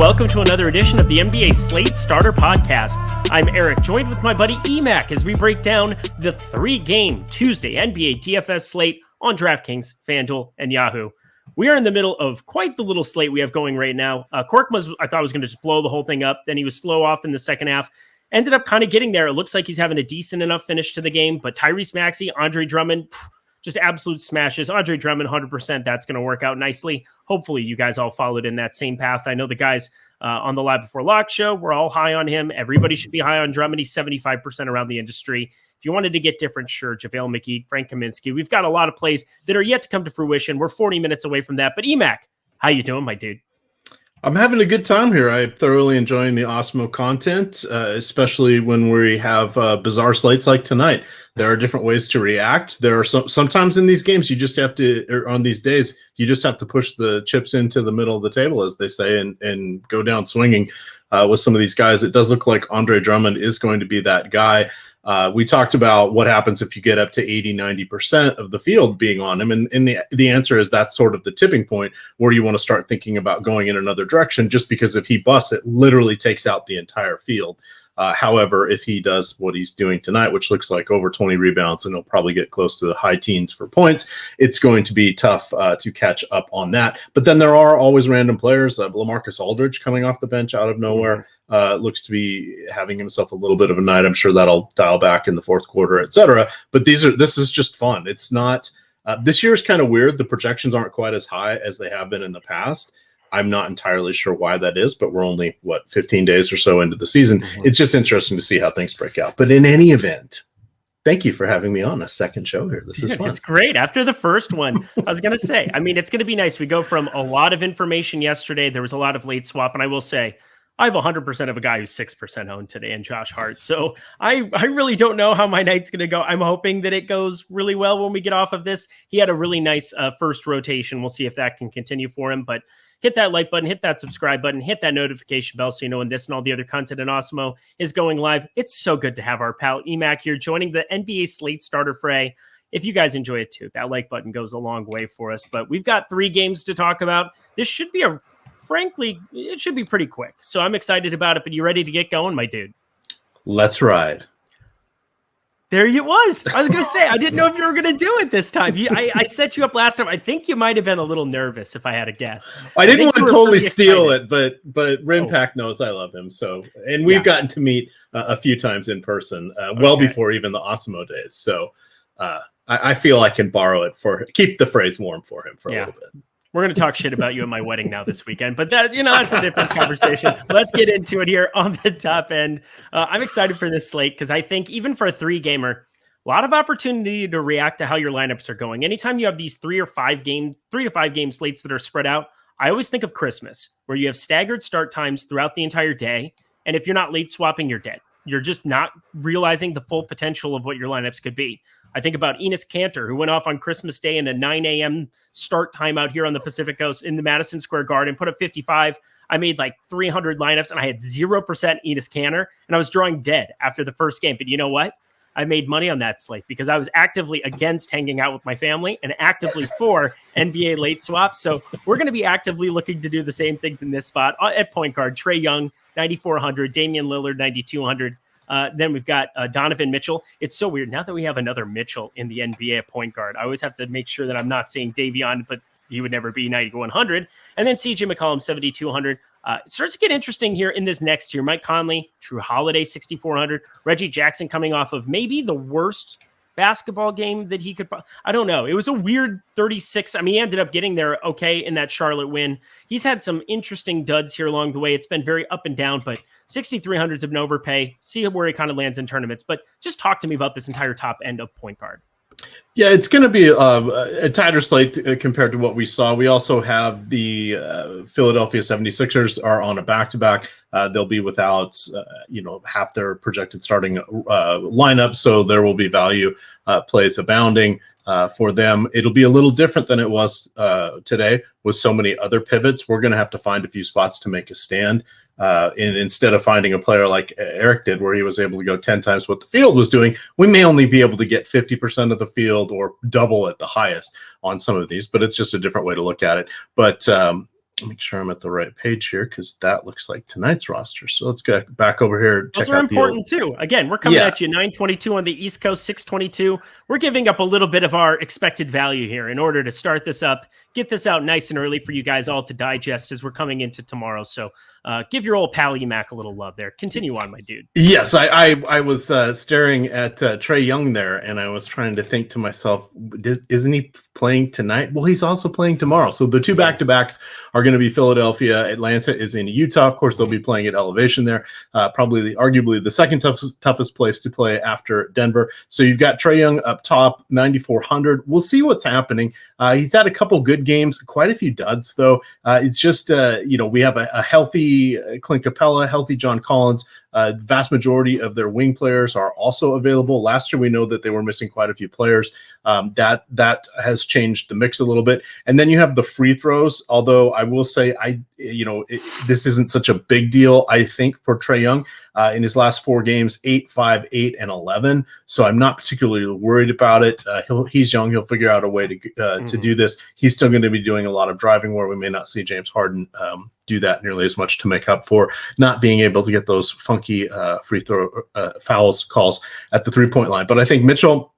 welcome to another edition of the NBA Slate Starter Podcast. I'm Eric, joined with my buddy Emac as we break down the 3-game Tuesday NBA DFS slate on DraftKings, FanDuel, and Yahoo. We are in the middle of quite the little slate we have going right now. Korkmaz, I thought was going to just blow the whole thing up. Then he was slow off in the second half. Ended up kind of getting there. It looks like he's having a decent enough finish to the game. But Tyrese Maxey, Andre Drummond, just absolute smashes. Andre Drummond, 100%. That's going to work out nicely. Hopefully, you guys all followed in that same path. I know the guys on the Live Before Lock show, we're all high on him. Everybody should be high on Drummond. He's 75% around the industry. If you wanted to get different, sure, JaVale McGee, Frank Kaminsky. We've got a lot of plays that are yet to come to fruition. We're 40 minutes away from that. But Emac, how you doing, my dude? I'm having a good time here. I'm thoroughly enjoying the Awesemo content, especially when we have bizarre slates like tonight. There are different ways to react. There are sometimes in these games you just have to, or on these days, you just have to push the chips into the middle of the table, as they say, and go down swinging with some of these guys. It does look like Andre Drummond is going to be that guy. We talked about what happens if you get up to 80-90% of the field being on him. And the answer is that's sort of the tipping point where you want to start thinking about going in another direction, just because if he busts, it literally takes out the entire field. However, if he does what he's doing tonight, which looks like over 20 rebounds, and he'll probably get close to the high teens for points, it's going to be tough to catch up on that. But then there are always random players. LaMarcus Aldridge coming off the bench out of nowhere. Looks to be having himself a little bit of a night. I'm sure that'll dial back in the fourth quarter, etc. But this is just fun. It's not this year is kind of weird. The projections aren't quite as high as they have been in the past. I'm not entirely sure why that is, but we're only 15 days or so into the season. Mm-hmm. It's just interesting to see how things break out. But in any event, thank you for having me on a second show here. This is fun. It's great. After the first one, I was going to say, it's going to be nice. We go from a lot of information yesterday. There was a lot of late swap, and I will say, I have 100% of a guy who's 6% owned today in Josh Hart. So I really don't know how my night's going to go. I'm hoping that it goes really well when we get off of this. He had a really nice first rotation. We'll see if that can continue for him. But hit that like button, hit that subscribe button, hit that notification bell so you know when this and all the other content in Awesemo is going live. It's so good to have our pal Emac here joining the NBA Slate Starter fray. If you guys enjoy it too, that like button goes a long way for us. But we've got 3 games to talk about. This should be frankly, it should be pretty quick. So I'm excited about it, but you ready to get going, my dude? Let's ride. There you was. I was going to say, I didn't know if you were going to do it this time. I set you up last time. I think you might have been a little nervous if I had a guess. I didn't want to totally steal it, but Rimpack knows I love him. So, and we've gotten to meet a few times in person, well before even the Awesemo days. So I feel I can borrow it keep the phrase warm for him for a little bit. We're going to talk shit about you at my wedding now this weekend, but that's a different conversation. Let's get into it here on the top end. I'm excited for this slate because I think even for a 3-gamer, a lot of opportunity to react to how your lineups are going. Anytime you have these 3 to 5 game slates that are spread out, I always think of Christmas, where you have staggered start times throughout the entire day. And if you're not late swapping, you're dead. You're just not realizing the full potential of what your lineups could be. I think about Enes Kanter, who went off on Christmas Day in a 9 a.m. start time out here on the Pacific Coast in the Madison Square Garden, put up 55. I made like 300 lineups, and I had 0% Enes Kanter, and I was drawing dead after the first game. But you know what? I made money on that slate because I was actively against hanging out with my family and actively for NBA late swaps. So we're going to be actively looking to do the same things in this spot. At point guard, Trae Young, 9,400, Damian Lillard, 9,200. Then we've got Donovan Mitchell. It's so weird. Now that we have another Mitchell in the NBA at point guard, I always have to make sure that I'm not saying Davion, but he would never be 9,100. And then CJ McCollum, 7,200. It starts to get interesting here in this next year. Mike Conley, Drew Holiday, 6,400. Reggie Jackson coming off of maybe the worst basketball game that he could, I don't know. It was a weird 36. He ended up getting there okay in that Charlotte win. He's had some interesting duds here along the way. It's been very up and down, but 6,300 is an overpay. See where he kind of lands in tournaments. But just talk to me about this entire top end of point guard. Yeah, it's going to be a tighter slate compared to what we saw. We also have the Philadelphia 76ers are on a back-to-back. They'll be without, half their projected starting lineup, so there will be value plays abounding for them. It'll be a little different than it was today with so many other pivots. We're going to have to find a few spots to make a stand. And instead of finding a player like Eric did, where he was able to go 10 times what the field was doing, we may only be able to get 50% of the field or double at the highest on some of these, but it's just a different way to look at it. But make sure I'm at the right page here because that looks like tonight's roster. So let's get back over here. Those are important too. Again, we're coming at you 922 on the East Coast, 622. We're giving up a little bit of our expected value here in order to start this up, get this out nice and early for you guys all to digest as we're coming into tomorrow. So give your old pal Emac a little love there. Continue on, my dude. Yes, I was staring at Trae Young there, and I was trying to think to myself, isn't he playing tonight? Well, he's also playing tomorrow. So the two back-to-backs are going to be Philadelphia. Atlanta is in Utah. Of course, they'll be playing at elevation there. Probably arguably the second toughest place to play after Denver. So you've got Trae Young up top, 9,400. We'll see what's happening. He's had a couple good games, quite a few duds, though. It's just, we have a healthy Clint Capella, healthy John Collins. Vast majority of their wing players are also available. Last year, we know that they were missing quite a few players. That has changed the mix a little bit. And then you have the free throws. Although I will say, this isn't such a big deal. I think for Trae Young in his last 4 games, 8, 5, 8, and 11. So I'm not particularly worried about it. He's young. He'll figure out a way to do this. He's still going to be doing a lot of driving where we may not see James Harden do that nearly as much to make up for not being able to get those funky free throw fouls calls at the 3-point line. But I think Mitchell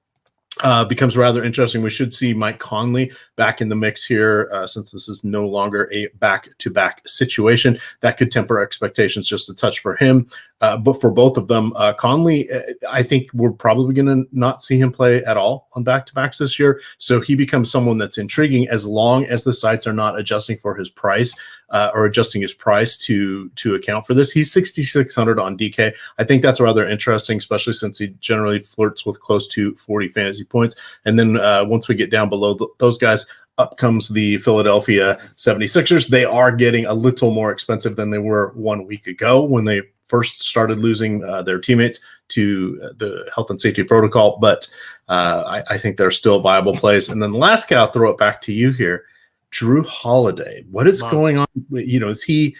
becomes rather interesting. We should see Mike Conley back in the mix here since this is no longer a back-to-back situation. That could temper expectations just a touch for him. But for both of them, Conley, I think we're probably going to not see him play at all on back-to-backs this year. So he becomes someone that's intriguing as long as the sites are not adjusting for his price or adjusting his price to account for this. He's 6,600 on DK. I think that's rather interesting, especially since he generally flirts with close to 40 fantasy points. And then once we get down below those guys, up comes the Philadelphia 76ers. They are getting a little more expensive than they were 1 week ago when they first started losing their teammates to the health and safety protocol. But I think they're still viable plays. And then the last guy, I'll throw it back to you here, Drew Holiday. What is going on? Is he?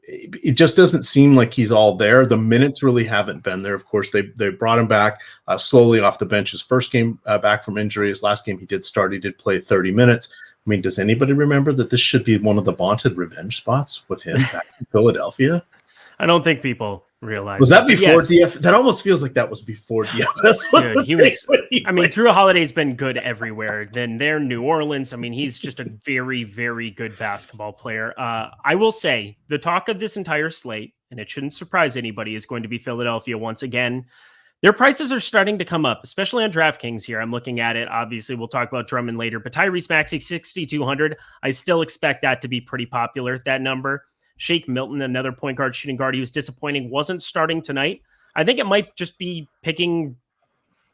It just doesn't seem like he's all there. The minutes really haven't been there. Of course, they brought him back slowly off the bench. His first game back from injury. His last game he did start. He did play 30 minutes. I mean, does anybody remember that this should be one of the vaunted revenge spots with him back in Philadelphia? I don't think people realize. Was that before DFS? That almost feels like that was before DFS. Dude, Drew Holiday's been good everywhere. Then they're New Orleans. I mean, he's just a very, very good basketball player. I will say the talk of this entire slate, and it shouldn't surprise anybody, is going to be Philadelphia once again. Their prices are starting to come up, especially on DraftKings here. I'm looking at it. Obviously, we'll talk about Drummond later, but Tyrese Maxey, 6,200. I still expect that to be pretty popular, that number. Shake Milton, another point guard, shooting guard. He was disappointing, wasn't starting tonight. I think it might just be picking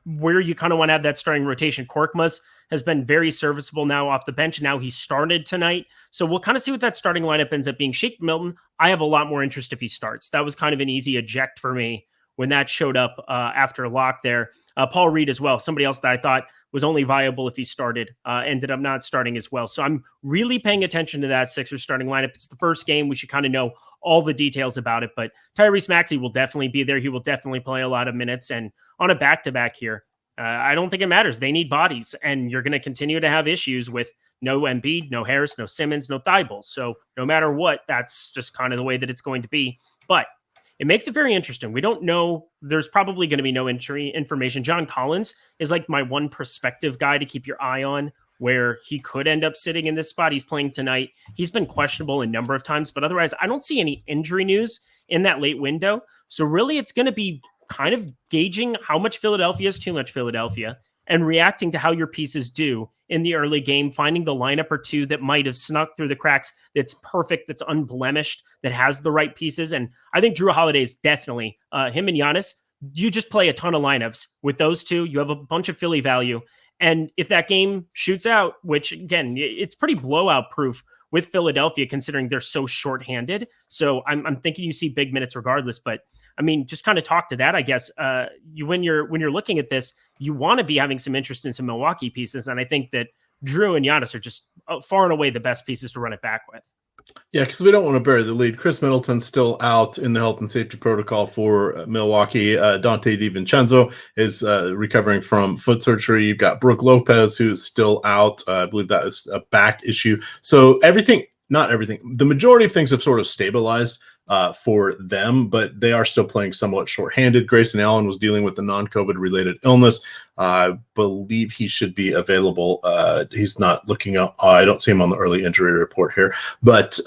where you kind of want to have that starting rotation. Korkmaz has been very serviceable now off the bench. Now he started tonight. So we'll kind of see what that starting lineup ends up being. Shake Milton, I have a lot more interest if he starts. That was kind of an easy eject for me when that showed up after lock there. Paul Reed as well, somebody else that I thought was only viable if he started, ended up not starting as well. So I'm really paying attention to that Sixers starting lineup. It's the first game. We should kind of know all the details about it, but Tyrese Maxey will definitely be there. He will definitely play a lot of minutes, and on a back-to-back here, I don't think it matters. They need bodies, and you're going to continue to have issues with no Embiid, no Harris, no Simmons, no Thibault. So no matter what, that's just kind of the way that it's going to be. But it makes it very interesting. We don't know. There's probably going to be no injury information. John Collins is like my one prospective guy to keep your eye on, where he could end up sitting in this spot. He's playing tonight. He's been questionable a number of times, but otherwise, I don't see any injury news in that late window. So really, it's going to be kind of gauging how much Philadelphia is too much Philadelphia and reacting to how your pieces do in the early game, finding the lineup or two that might have snuck through the cracks that's perfect, that's unblemished, that has the right pieces. And I think Drew Holiday is definitely him and Giannis. You just play a ton of lineups with those two. You have a bunch of Philly value. And if that game shoots out, which again, it's pretty blowout proof with Philadelphia, considering they're so shorthanded. So I'm thinking you see big minutes regardless, but I mean, just kind of talk to that, I guess. When you're looking at this, you want to be having some interest in some Milwaukee pieces. And I think that Drew and Giannis are just far and away the best pieces to run it back with. Yeah, because we don't want to bury the lead. Chris Middleton's still out in the health and safety protocol for Milwaukee. Dante DiVincenzo is recovering from foot surgery. You've got Brooke Lopez, who's still out. I believe that is a back issue. So everything not everything. The majority of things have sort of stabilized for them, but they are still playing somewhat shorthanded. Grayson Allen was dealing with the non-COVID related illness. I believe he should be available. He's not looking up. I don't see him on the early injury report here, but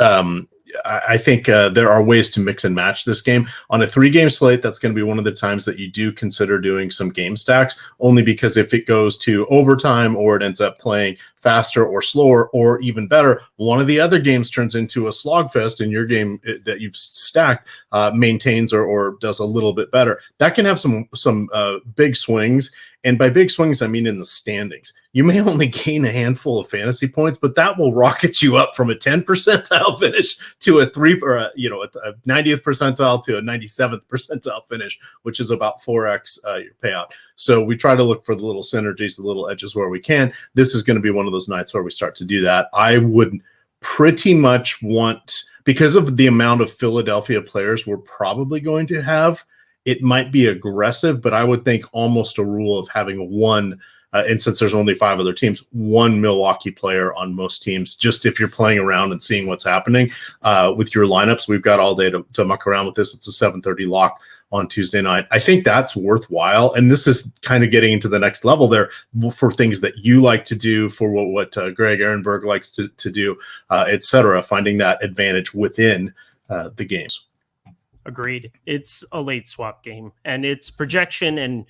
I think there are ways to mix and match this game. On a 3-game slate, that's going to be one of the times that you do consider doing some game stacks, only because if it goes to overtime or it ends up playing faster or slower, or even better, one of the other games turns into a slogfest and your game that you've stacked maintains or does a little bit better. That can have some big swings. And by big swings, I mean in the standings. You may only gain a handful of fantasy points, but that will rocket you up from a 10 percentile finish to a 90th percentile to a 97th percentile finish, which is about 4x your payout. So we try to look for the little synergies, the little edges where we can. This is going to be one of those nights where we start to do that. I would pretty much want, because of the amount of Philadelphia players we're probably going to have, it might be aggressive, but I would think almost a rule of having one, and since there's only 5 other teams, one Milwaukee player on most teams, just if you're playing around and seeing what's happening with your lineups. We've got all day to muck around with this. It's a 7:30 lock on Tuesday night. I think that's worthwhile. And this is kind of getting into the next level there for things that you like to do, for what Greg Ehrenberg likes to do, et cetera, finding that advantage within the games. Agreed. It's a late swap game, and it's projection, and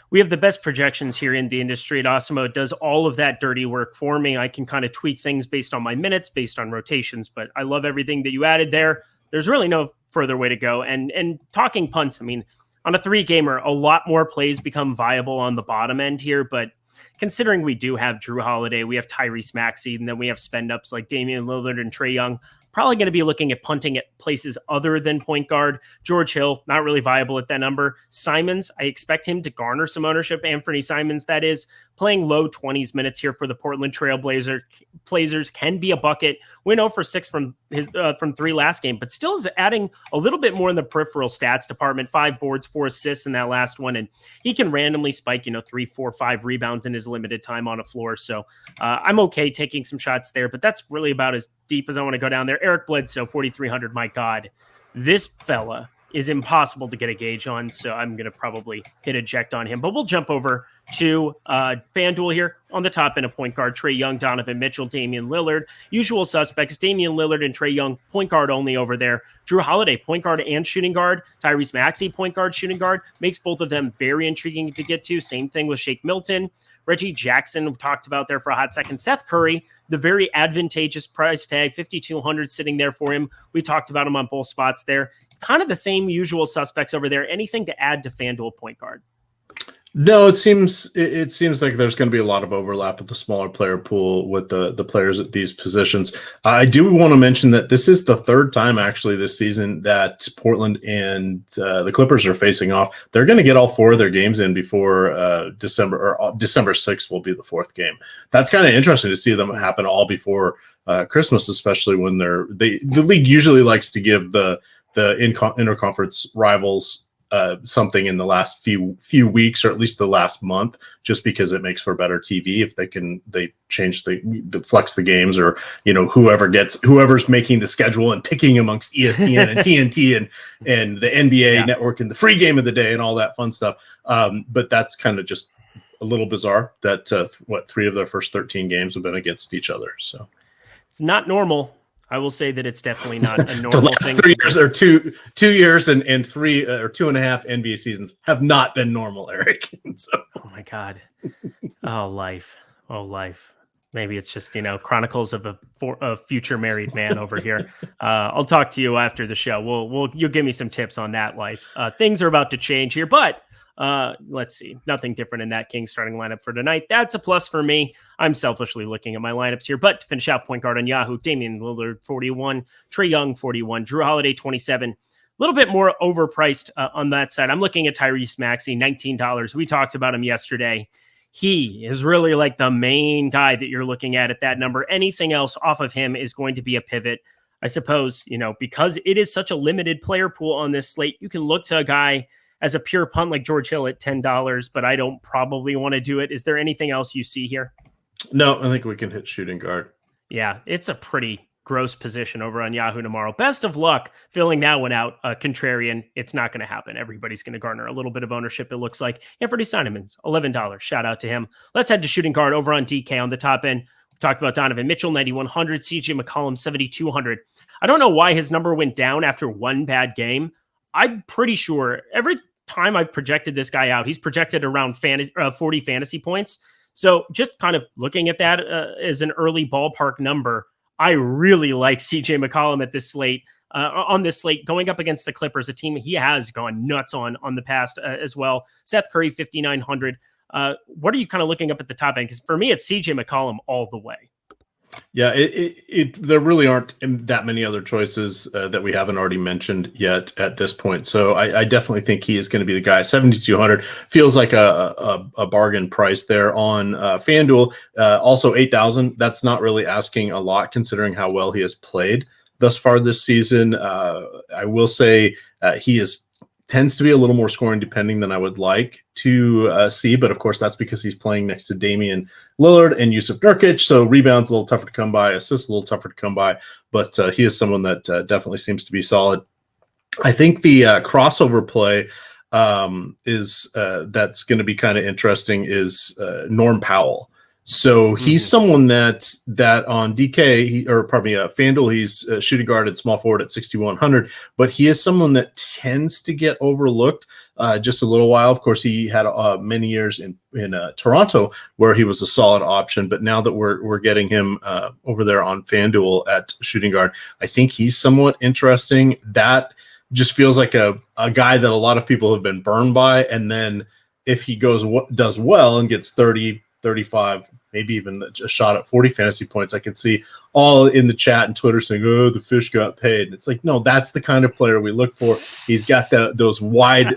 we have the best projections here in the industry at Awesemo. It does all of that dirty work for me. I can kind of tweak things based on my minutes, based on rotations, but I love everything that you added there. There's really no further way to go. And talking punts, I mean, on a 3-gamer, a lot more plays become viable on the bottom end here, but considering we do have Drew Holiday, we have Tyrese Maxey, and then we have spend-ups like Damian Lillard and Trae Young, probably going to be looking at punting at places other than point guard. George Hill, not really viable at that number. Simons, I expect him to garner some ownership. Anthony Simons, that is, playing low 20s minutes here for the Portland Trail Blazers, can be a bucket. Went 0 for 6 from 3 last game, but still is adding a little bit more in the peripheral stats department. 5 boards, 4 assists in that last one, and he can randomly spike 3, 4, 5 rebounds in his limited time on a floor. So I'm okay taking some shots there, but that's really about as deep as I want to go down there. Eric Bledsoe, 4,300. My God, this fella is impossible to get a gauge on, so I'm going to probably hit eject on him. But we'll jump over to FanDuel here. On the top end, a point guard, Trae Young, Donovan Mitchell, Damian Lillard. Usual suspects, Damian Lillard and Trae Young, point guard only over there. Drew Holiday, point guard and shooting guard. Tyrese Maxey, point guard, shooting guard. Makes both of them very intriguing to get to. Same thing with Shake Milton. Reggie Jackson, we talked about there for a hot second. Seth Curry, the very advantageous price tag, 5,200 sitting there for him. We talked about him on both spots there. It's kind of the same usual suspects over there. Anything to add to FanDuel point guard? No, it seems like there's going to be a lot of overlap with the smaller player pool with the players at these positions. I do want to mention that this is the 3rd time actually this season that Portland and the Clippers are facing off. They're going to get all 4 of their games in before December 6th will be the 4th game. That's kind of interesting to see them happen all before Christmas, especially when the league usually likes to give the interconference rivals something in the last few weeks, or at least the last month, just because it makes for better TV if they change the flex the games, or whoever's making the schedule and picking amongst ESPN and TNT and the NBA network and the free game of the day and all that fun stuff. But that's kind of just a little bizarre that 3 of their first 13 games have been against each other. So it's not normal. I will say that it's definitely not a normal the last thing. 3 years or 2 years and 3 or 2.5 NBA seasons have not been normal, Eric. So. Oh my God. Oh, life. Maybe it's just, chronicles of a future married man over here. I'll talk to you after the show. You'll give me some tips on that life. Things are about to change here, but let's see. Nothing different in that Kings starting lineup for tonight. That's a plus for me. I'm selfishly looking at my lineups here, but to finish out, point guard on Yahoo, Damian Lillard, 41, Trae Young, 41, Drew Holiday, 27. A little bit more overpriced on that side. I'm looking at Tyrese Maxey, $19. We talked about him yesterday. He is really like the main guy that you're looking at that number. Anything else off of him is going to be a pivot. I suppose, because it is such a limited player pool on this slate, you can look to a guy as a pure punt like George Hill at $10, but I don't probably want to do it. Is there anything else you see here? No, I think we can hit shooting guard. Yeah, it's a pretty gross position over on Yahoo tomorrow. Best of luck filling that one out. Contrarian, it's not going to happen. Everybody's going to garner a little bit of ownership, it looks like. Anthony Steinemann's $11. Shout out to him. Let's head to shooting guard over on DK on the top end. We talked about Donovan Mitchell, 9,100. CJ McCollum, 7,200. I don't know why his number went down after one bad game. I'm pretty sure every time I've projected this guy out, he's projected around 40 fantasy points. So just kind of looking at that as an early ballpark number, I really like CJ McCollum at this slate, on this slate, going up against the Clippers, a team he has gone nuts on the past as well. Seth Curry, 5,900. What are you kind of looking up at the top end? Because for me, it's CJ McCollum all the way. Yeah, there really aren't that many other choices that we haven't already mentioned yet at this point. So I definitely think he is going to be the guy. 7,200 feels like a bargain price there on FanDuel. Also 8,000. That's not really asking a lot considering how well he has played thus far this season. I will say he tends to be a little more scoring depending than I would like to see. But of course, that's because he's playing next to Damian Lillard and Yusuf Nurkic. So rebounds a little tougher to come by, assists a little tougher to come by. But he is someone that definitely seems to be solid. I think the crossover play is that's going to be kind of interesting is Norm Powell. So he's someone that on DK, FanDuel, he's shooting guard at small forward at 6,100, but he is someone that tends to get overlooked just a little while. Of course, he had many years in Toronto where he was a solid option, but now that we're getting him over there on FanDuel at shooting guard, I think he's somewhat interesting. That just feels like a guy that a lot of people have been burned by, and then if he does well and gets 30, 35, maybe even a shot at 40 fantasy points, I could see all in the chat and Twitter saying, "Oh, the fish got paid." And it's like, no, that's the kind of player we look for. He's got those wide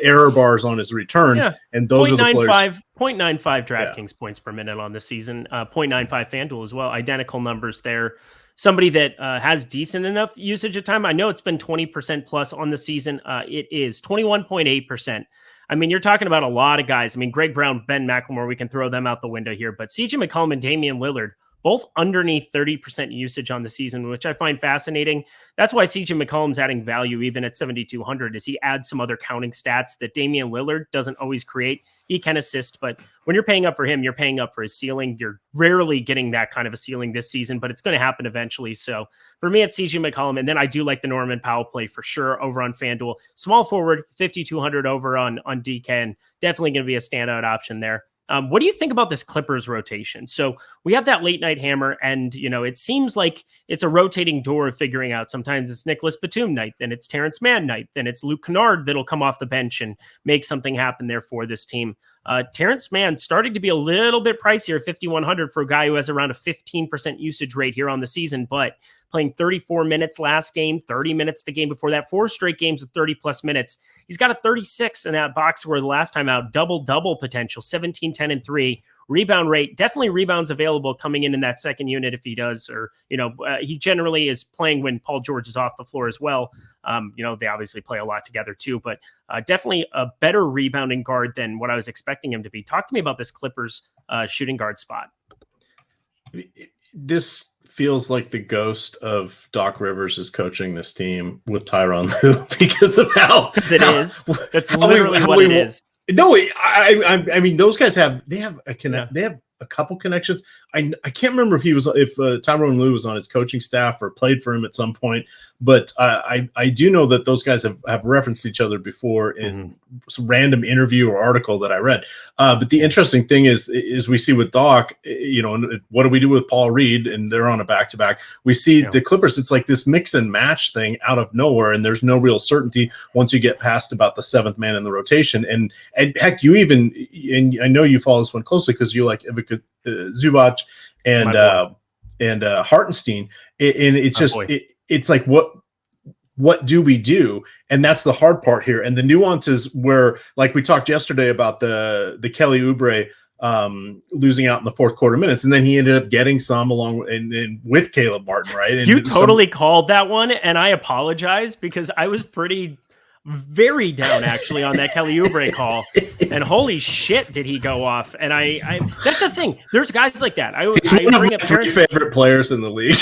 error bars on his returns, and those are the players. 0.95 DraftKings points per minute on the season, 0.95 FanDuel as well. Identical numbers there. Somebody that has decent enough usage of time. I know it's been 20% plus on the season. It is 21.8%. I mean, you're talking about a lot of guys. I mean, Greg Brown, Ben McLemore, we can throw them out the window here. But CJ McCollum and Damian Lillard, both underneath 30% usage on the season, which I find fascinating. That's why CJ McCollum's adding value even at 7,200, is he adds some other counting stats that Damian Lillard doesn't always create. He can assist, but when you're paying up for him, you're paying up for his ceiling. You're rarely getting that kind of a ceiling this season, but it's going to happen eventually. So for me, it's CJ McCollum. And then I do like the Norman Powell play for sure over on FanDuel. Small forward, 5,200 over on DK, and definitely going to be a standout option there. What do you think about this Clippers rotation? So we have that late night hammer, and it seems like it's a rotating door of figuring out. Sometimes it's Nicholas Batum night, then it's Terrence Mann night, then it's Luke Kennard that'll come off the bench and make something happen there for this team. Terrence Mann starting to be a little bit pricier, 5,100 for a guy who has around a 15% usage rate here on the season, but playing 34 minutes last game, 30 minutes the game before that, 4 straight games with 30 plus minutes. He's got a 36 in that box score the last time out, double potential, 17, 10, and 3. Rebound rate, definitely rebounds available coming in that second unit if he does, or, he generally is playing when Paul George is off the floor as well. They obviously play a lot together too, but definitely a better rebounding guard than what I was expecting him to be. Talk to me about this Clippers shooting guard spot. This feels like the ghost of Doc Rivers is coaching this team with Tyronn Lue because of how it is. That's literally what it is. No, I mean, those guys have a couple connections. I can't remember if Tyronn Lue was on his coaching staff or played for him at some point, but I do know that those guys have referenced each other before in some random interview or article that I read. But the interesting thing is we see with Doc, what do we do with Paul Reed? And they're on a back-to-back. We see the Clippers, it's like this mix and match thing out of nowhere, and there's no real certainty once you get past about the seventh man in the rotation. And heck, and I know you follow this one closely because you like Ivica Zubac and Hartenstein, and it's just it's like what do we do? And that's the hard part here, and the nuances where, like we talked yesterday about the Kelly Oubre losing out in the fourth quarter minutes, and then he ended up getting some along and with Caleb Martin, right? And you totally called that one, and I apologize because I was pretty very down actually on that Kelly Oubre call, and holy shit, did he go off? And I that's the thing. There's guys like that. I bring up three favorite players in the league.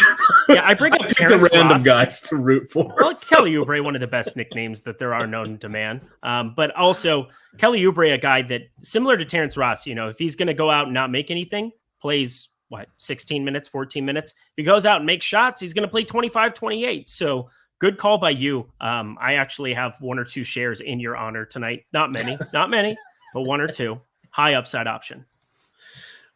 Yeah, I bring up the random guys to root for. Well, Kelly Oubre, one of the best nicknames that there are known to man. But also Kelly Oubre, a guy that similar to Terrence Ross, if he's going to go out and not make anything, plays 16 minutes, 14 minutes. If he goes out and makes shots, he's going to play 25, 28. So good call by you. I actually have one or two shares in your honor tonight. Not many, but one or two. High upside option.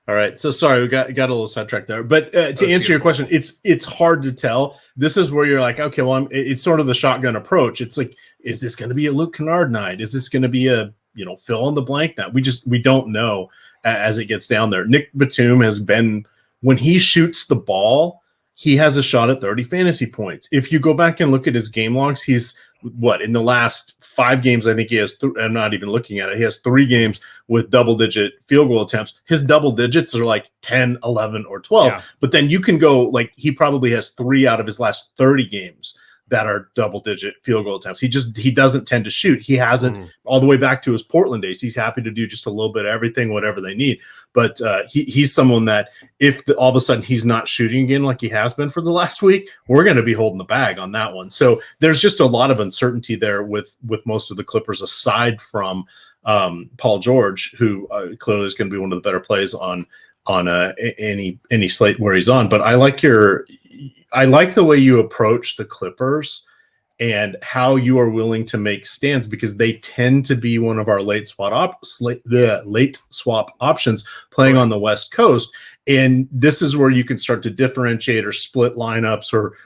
All right. So sorry, we got a little sidetracked there. But to answer your question, it's hard to tell. This is where you're like, okay, well, it's sort of the shotgun approach. It's like, is this going to be a Luke Kennard night? Is this going to be a fill in the blank night? We don't know as it gets down there. Nick Batum has been, when he shoots the ball, he has a shot at 30 fantasy points. If you go back and look at his game logs, he's in the last 5 games, I think he has, I'm not even looking at it. He has 3 games with double-digit field goal attempts. His double digits are like 10, 11, or 12. Yeah. But then you can go, he probably has 3 out of his last 30 games that are double-digit field goal attempts. He doesn't tend to shoot. He hasn't all the way back to his Portland days. He's happy to do just a little bit of everything, whatever they need. But he's someone that if all of a sudden he's not shooting again like he has been for the last week, we're going to be holding the bag on that one. So there's just a lot of uncertainty there with most of the Clippers, aside from Paul George, who clearly is going to be one of the better plays on any slate where he's on. But I like the way you approach the Clippers and how you are willing to make stands, because they tend to be one of our late swap options playing on the West Coast. And this is where you can start to differentiate or split lineups or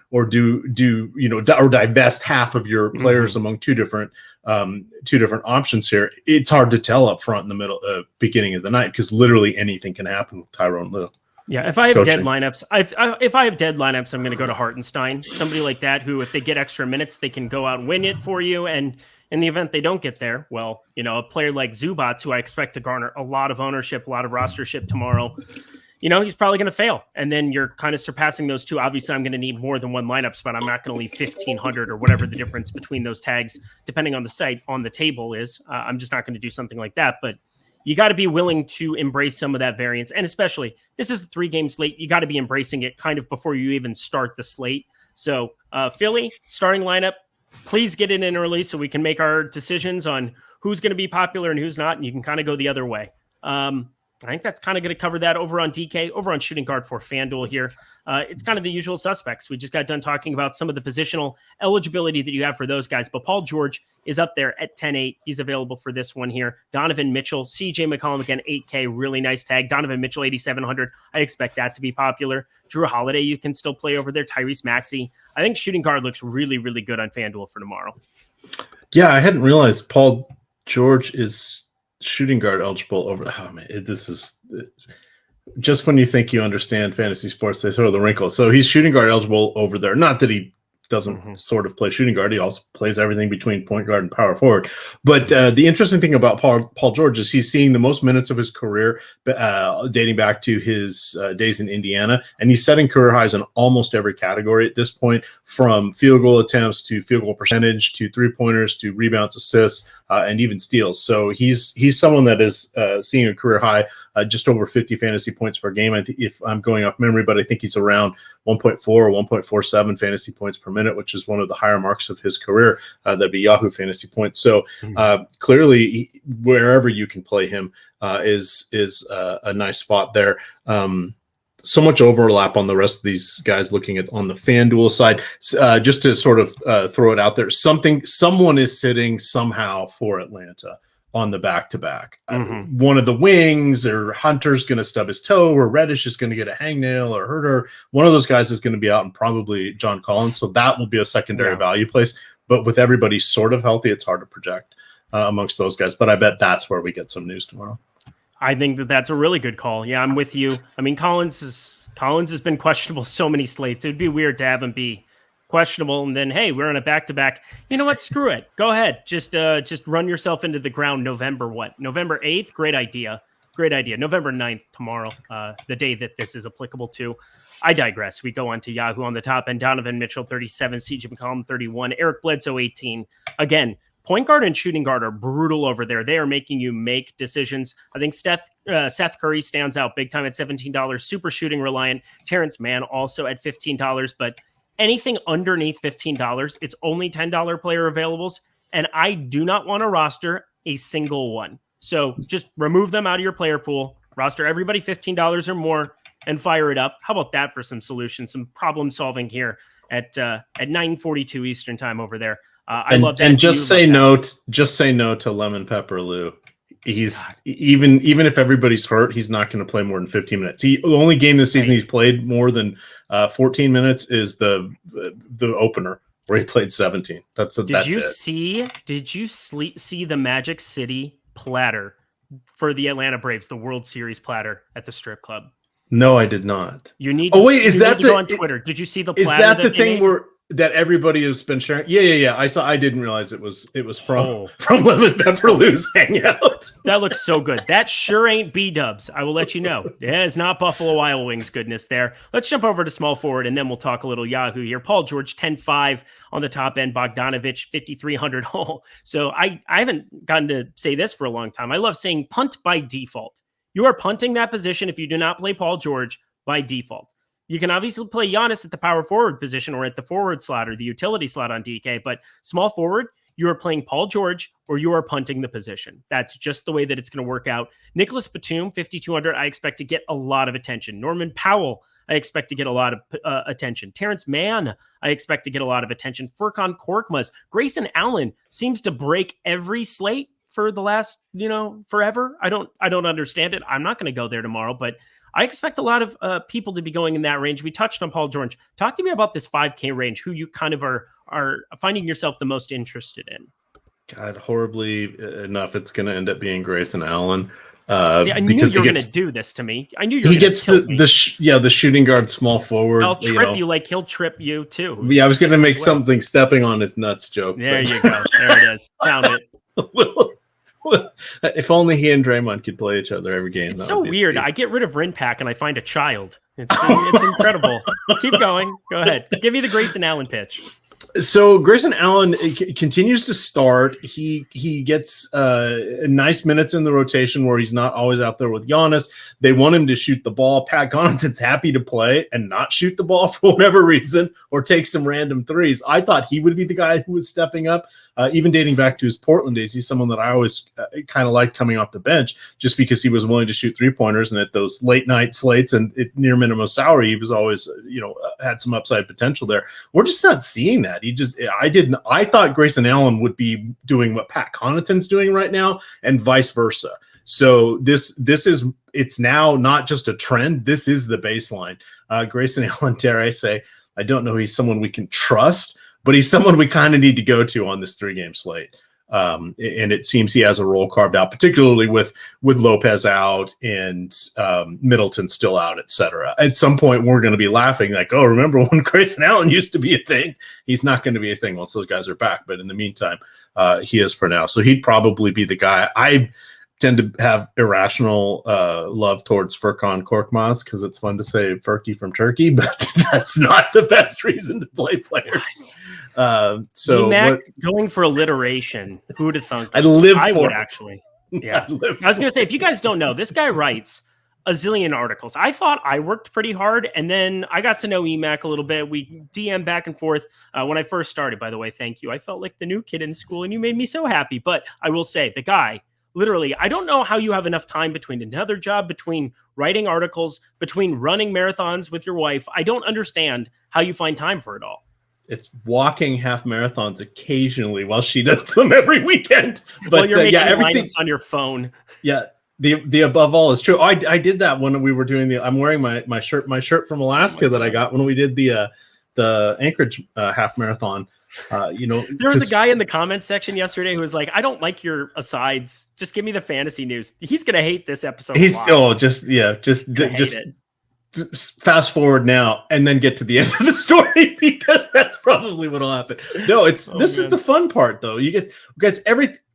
divest half of your players among two different options here. It's hard to tell up front in the middle, beginning of the night, because literally anything can happen with Tyronn Lue. Yeah, if I have dead lineups, I'm going to go to Hartenstein, somebody like that, who, if they get extra minutes, they can go out and win it for you. And in the event they don't get there, well, a player like Zubats, who I expect to garner a lot of ownership, a lot of rostership tomorrow, he's probably going to fail. And then you're kind of surpassing those two. Obviously, I'm going to need more than one lineups, but I'm not going to leave 1,500 or whatever the difference between those tags, depending on the site, on the table is. I'm just not going to do something like that. But you got to be willing to embrace some of that variance. And especially, this is a 3-game slate. You got to be embracing it kind of before you even start the slate. So Philly, starting lineup, please get it in early so we can make our decisions on who's going to be popular and who's not. And you can kind of go the other way. I think that's kind of going to cover that over on DK, over on shooting guard for FanDuel here. It's kind of the usual suspects. We just got done talking about some of the positional eligibility that you have for those guys, but Paul George is up there at 10-8. He's available for this one here. Donovan Mitchell, CJ McCollum again, 8K, really nice tag. Donovan Mitchell, 8,700. I expect that to be popular. Drew Holiday, you can still play over there. Tyrese Maxey. I think shooting guard looks really, really good on FanDuel for tomorrow. Yeah, I hadn't realized Paul George is shooting guard eligible over. Oh man, this is just when you think you understand fantasy sports, they throw the wrinkle. So he's shooting guard eligible over there. Not that he doesn't sort of play shooting guard. He also plays everything between point guard and power forward. But the interesting thing about Paul George is he's seeing the most minutes of his career dating back to his days in Indiana. And he's setting career highs in almost every category at this point, from field goal attempts to field goal percentage to 3-pointers to rebounds, assists, and even steals. So he's someone that is seeing a career high, just over 50 fantasy points per game. If I'm going off memory, but I think he's around 1.4 or 1.47 fantasy points per minute, which is one of the higher marks of his career. That'd be Yahoo fantasy points. So clearly, wherever you can play him is a nice spot there. So much overlap on the rest of these guys looking at on the FanDuel side. Just to sort of throw it out there, someone is sitting somehow for Atlanta on the back-to-back. One of the wings, or Hunter's going to stub his toe, or Reddish is going to get a hangnail, or Herter. One of those guys is going to be out, and probably John Collins. So that will be a secondary value place. But with everybody sort of healthy, it's hard to project amongst those guys. But I bet that's where we get some news tomorrow. I think that's a really good call. Yeah, I'm with you. I mean, Collins has been questionable so many slates. It'd be weird to have him be questionable, and then, hey, we're on a back-to-back. You know what? Screw it. Go ahead. Just run yourself into the ground. November 8th? Great idea. November 9th, tomorrow, the day that this is applicable to. I digress. We go on to Yahoo on the top end. Donovan Mitchell, 37. CJ McCollum, 31. Eric Bledsoe, 18. Again, Point guard and shooting guard are brutal over there. They are making you make decisions. I think Seth Curry stands out big time at $17. Super shooting reliant. Terrence Mann also at $15. But anything underneath $15, it's only $10 player availables. And I do not want to roster a single one. So just remove them out of your player pool. Roster everybody $15 or more and fire it up. How about that for some solutions, some problem solving here at 9:42 Eastern time over there. I love that. And just say no to Lemon Pepper Lou. He's even if everybody's hurt, he's not going to play more than 15 minutes. The only game this season he's played more than 14 minutes is the opener where he played 17. That's it. Did you see the Magic City platter for the Atlanta Braves, the World Series platter at the strip club? No, I did not. You need. Is that go on Twitter? Did you see the platter? Is that the thing that everybody has been sharing? Yeah. I didn't realize it was from Lemon Pepper Lou's hangout. That looks so good. That sure ain't B-dubs. I will let you know. Yeah, it's not Buffalo Wild Wings goodness there. Let's jump over to small forward, and then we'll talk a little Yahoo here. Paul George, 10-5 on the top end. Bogdanovich, 5,300 whole. So I haven't gotten to say this for a long time. I love saying punt by default. You are punting that position if you do not play Paul George by default. You can obviously play Giannis at the power forward position or at the forward slot or the utility slot on DK, but small forward, you are playing Paul George or you are punting the position. That's just the way that it's going to work out. Nicholas Batum, 5,200, I expect to get a lot of attention. Norman Powell, I expect to get a lot of attention. Terrence Mann, I expect to get a lot of attention. Furkan Korkmaz, Grayson Allen seems to break every slate for the last, forever. I don't understand it. I'm not going to go there tomorrow, but I expect a lot of people to be going in that range. We touched on Paul George. Talk to me about this 5K range, who you kind of are finding yourself the most interested in. God, horribly enough, it's going to end up being Grayson Allen. I knew you were going to do this to me. I knew you were he gets the shooting guard small forward. I'll trip you like he'll trip you too. Yeah, I was going to make something stepping on his nuts joke. There you go. There it is. Found it. If only he and Draymond could play each other every game. It's so weird. I get rid of Rinpack and I find a child. It's incredible. Keep going. Go ahead. Give me the Grayson Allen pitch. So Grayson Allen continues to start. He gets nice minutes in the rotation where he's not always out there with Giannis. They want him to shoot the ball. Pat Connaughton's happy to play and not shoot the ball for whatever reason or take some random threes. I thought he would be the guy who was stepping up. Even dating back to his Portland days, he's someone that I always kind of liked coming off the bench just because he was willing to shoot three-pointers. And at those late night slates and near minimum salary, he was always, had some upside potential there. We're just not seeing that. I thought Grayson Allen would be doing what Pat Connaughton's doing right now and vice versa. So it's now not just a trend. This is the baseline. Grayson Allen, dare I say, I don't know he's someone we can trust, but he's someone we kind of need to go to on this 3-game slate. And it seems he has a role carved out, particularly with Lopez out and Middleton still out, et cetera. At some point, we're going to be laughing like, oh, remember when Grayson Allen used to be a thing? He's not going to be a thing once those guys are back. But in the meantime, he is for now. So he'd probably be the guy. I tend to have irrational love towards Furkan Korkmaz because it's fun to say Furky from Turkey, but that's not the best reason to play players. So going for alliteration, who would have thunk? I would actually. Yeah. I was going to say, if you guys don't know, this guy writes a zillion articles. I thought I worked pretty hard, and then I got to know Emac a little bit. We DM back and forth when I first started, by the way. Thank you. I felt like the new kid in school, and you made me so happy. But I will say, the guy, literally, I don't know how you have enough time between another job, between writing articles, between running marathons with your wife. I don't understand how you find time for it all. It's walking half marathons occasionally while she does them every weekend. But you're making everything's on your phone. Yeah. The above all is true. I did that when we were doing I'm wearing my shirt from Alaska that I got when we did the Anchorage half marathon. There was a guy in the comments section yesterday who was like, I don't like your asides. Just give me the fantasy news. He's going to hate this episode. He's still just fast forward now and then get to the end of the story because that's probably what'll happen. No, this is the fun part though. You guys,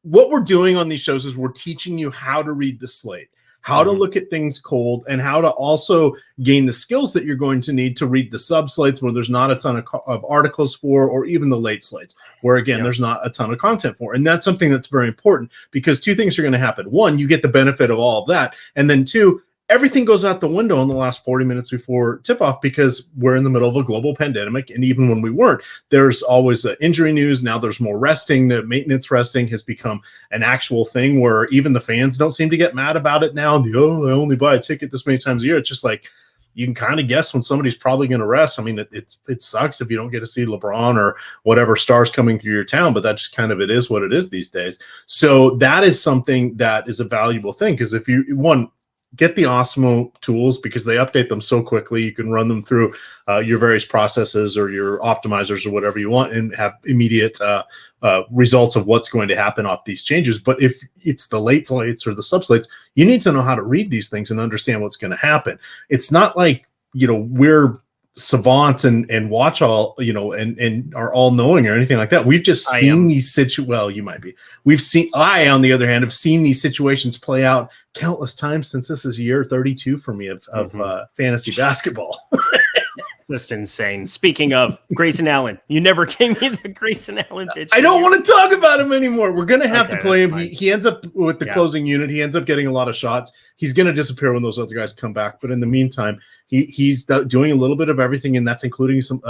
what we're doing on these shows is we're teaching you how to read the slate, how to look at things cold, and how to also gain the skills that you're going to need to read the sub slates where there's not a ton of articles for, or even the late slates where, again, there's not a ton of content for. And that's something that's very important, because two things are going to happen. One, you get the benefit of all of that. And then two, everything goes out the window in the last 40 minutes before tip-off, because we're in the middle of a global pandemic. And even when we weren't, there's always injury news. Now there's more resting. The maintenance resting has become an actual thing where even the fans don't seem to get mad about it now. I only buy a ticket this many times a year. It's just like, you can kind of guess when somebody's probably going to rest. I mean, it sucks if you don't get to see LeBron or whatever stars coming through your town, but that just kind of, it is what it is these days. So that is something that is a valuable thing, because if you, get the Awesemo tools, because they update them so quickly. You can run them through your various processes or your optimizers or whatever you want, and have immediate results of what's going to happen off these changes. But if it's the late slates or the sub slates, you need to know how to read these things and understand what's going to happen. It's not like, we're savants and watch all, and are all knowing or anything like that. We've just seen these well, you might be. I, on the other hand, have seen these situations play out countless times since this is year 32 for me of fantasy basketball. Just insane. Speaking of Grayson Allen, you never gave me the Grayson Allen pitch. I don't want to talk about him ananymore. We're going to have to play him. Fine. He ends up with the closing unit. He ends up getting a lot of shots. He's going to disappear when those other guys come back. But in the meantime, he's doing a little bit of everything, and that's including some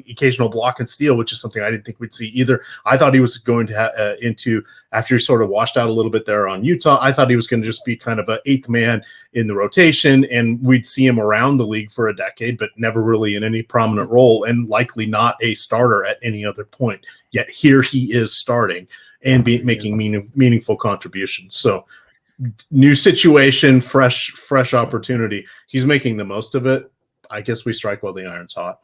occasional block and steal, which is something I didn't think we'd see either. I thought he was going to into, after he sort of washed out a little bit there on Utah, I thought he was going to just be kind of an eighth man in the rotation, and we'd see him around the league for a decade, but never really in any prominent role, and likely not a starter at any other point. Yet here he is starting and making meaningful contributions. So new situation, fresh opportunity. He's making the most of it. I guess we strike while the iron's hot.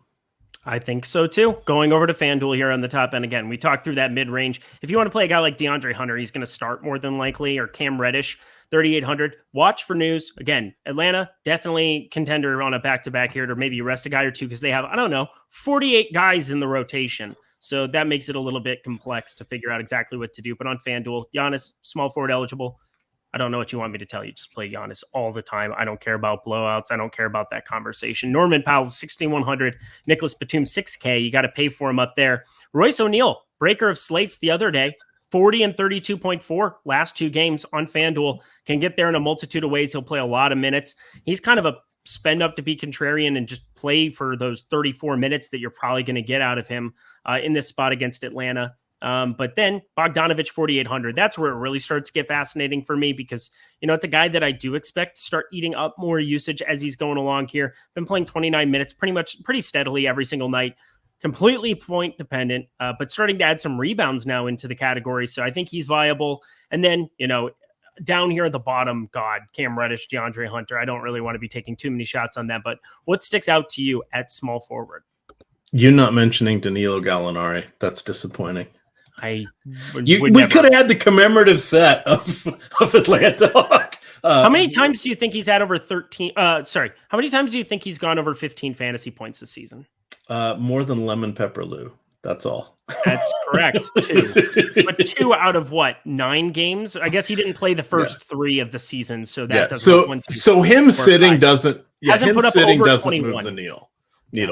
I think so too. Going over to FanDuel here on the top end again, we talked through that mid-range. If you want to play a guy like DeAndre Hunter, he's going to start more than likely, or Cam Reddish, 3,800. Watch for news. Again, Atlanta, definitely contender on a back-to-back here, or maybe you rest a guy or two, because they have, 48 guys in the rotation. So that makes it a little bit complex to figure out exactly what to do. But on FanDuel, Giannis, small forward eligible. I don't know what you want me to tell you. Just play Giannis all the time. I don't care about blowouts. I don't care about that conversation. Norman Powell, 6,100. Nicholas Batum, 6K. You got to pay for him up there. Royce O'Neal, breaker of slates the other day, 40 and 32.4 last two games on FanDuel. Can get there in a multitude of ways. He'll play a lot of minutes. He's kind of a spend up to be contrarian and just play for those 34 minutes that you're probably going to get out of him in this spot against Atlanta. But then Bogdanovich, 4,800. That's where it really starts to get fascinating for me, because, it's a guy that I do expect to start eating up more usage as he's going along here. Been playing 29 minutes pretty steadily every single night, completely point dependent, but starting to add some rebounds now into the category. So I think he's viable. And then, down here at the bottom, Cam Reddish, DeAndre Hunter. I don't really want to be taking too many shots on that, but what sticks out to you at small forward? You're not mentioning Danilo Gallinari. That's disappointing. We could have had the commemorative set of Atlanta. How many times do you think he's had over 13? How many times do you think he's gone over 15 fantasy points this season? More than Lemon Pepper Lou. That's all. That's correct. 2. But 2 out of 9 games? I guess he didn't play the first 3 of the season, so that doesn't. So him sitting doesn't. Hasn't put up sitting over doesn't 21. move the needle.